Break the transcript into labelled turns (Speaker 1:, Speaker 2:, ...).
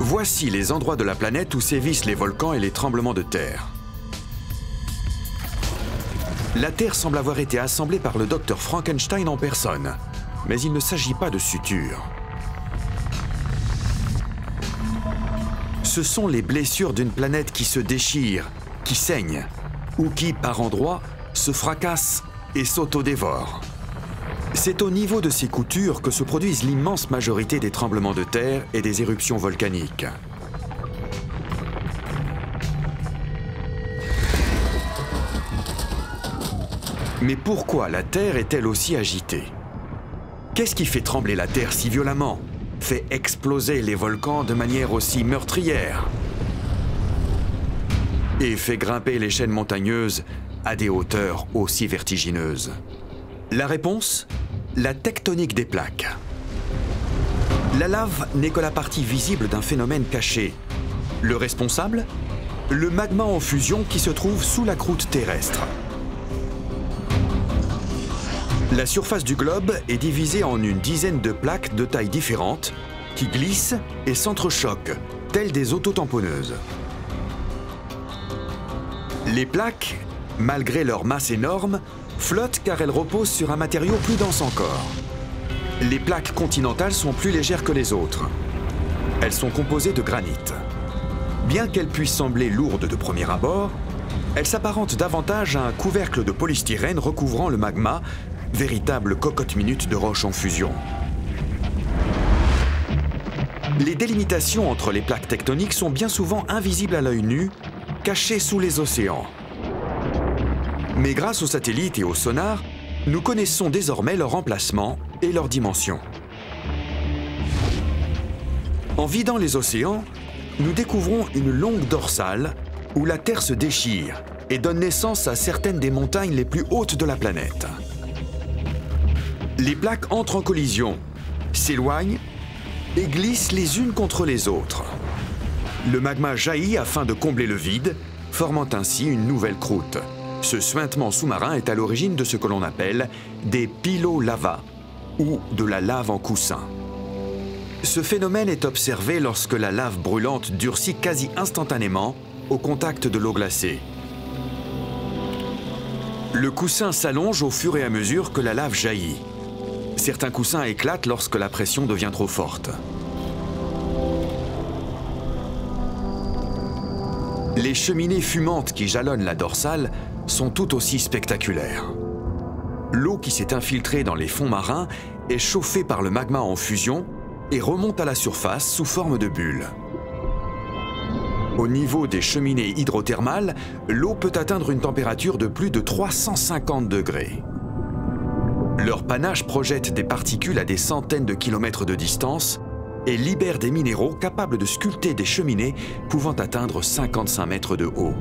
Speaker 1: Voici les endroits de la planète où sévissent les volcans et les tremblements de terre. La Terre semble avoir été assemblée par le docteur Frankenstein en personne, mais il ne s'agit pas de suture. Ce sont les blessures d'une planète qui se déchire, qui saigne, ou qui, par endroits, se fracasse et s'autodévore. C'est au niveau de ces coutures que se produisent l'immense majorité des tremblements de terre et des éruptions volcaniques. Mais pourquoi la Terre est-elle aussi agitée? Qu'est-ce qui fait trembler la Terre si violemment, fait exploser les volcans de manière aussi meurtrière et fait grimper les chaînes montagneuses à des hauteurs aussi vertigineuses? La réponse? La tectonique des plaques. La lave n'est que la partie visible d'un phénomène caché. Le responsable? Le magma en fusion qui se trouve sous la croûte terrestre. La surface du globe est divisée en une dizaine de plaques de tailles différentes qui glissent et s'entrechoquent, telles des autotamponneuses. Les plaques, malgré leur masse énorme, flottent car elles reposent sur un matériau plus dense encore. Les plaques continentales sont plus légères que les autres. Elles sont composées de granit. Bien qu'elles puissent sembler lourdes de premier abord, elles s'apparentent davantage à un couvercle de polystyrène recouvrant le magma, véritable cocotte minute de roches en fusion. Les délimitations entre les plaques tectoniques sont bien souvent invisibles à l'œil nu, cachées sous les océans. Mais grâce aux satellites et aux sonars, nous connaissons désormais leur emplacement et leur dimension. En vidant les océans, nous découvrons une longue dorsale où la Terre se déchire et donne naissance à certaines des montagnes les plus hautes de la planète. Les plaques entrent en collision, s'éloignent et glissent les unes contre les autres. Le magma jaillit afin de combler le vide, formant ainsi une nouvelle croûte. Ce suintement sous-marin est à l'origine de ce que l'on appelle des pilolavas, ou de la lave en coussin. Ce phénomène est observé lorsque la lave brûlante durcit quasi instantanément au contact de l'eau glacée. Le coussin s'allonge au fur et à mesure que la lave jaillit. Certains coussins éclatent lorsque la pression devient trop forte. Les cheminées fumantes qui jalonnent la dorsale sont tout aussi spectaculaires. L'eau qui s'est infiltrée dans les fonds marins est chauffée par le magma en fusion et remonte à la surface sous forme de bulles. Au niveau des cheminées hydrothermales, l'eau peut atteindre une température de plus de 350 degrés. Leur panache projette des particules à des centaines de kilomètres de distance et libère des minéraux capables de sculpter des cheminées pouvant atteindre 55 mètres de haut.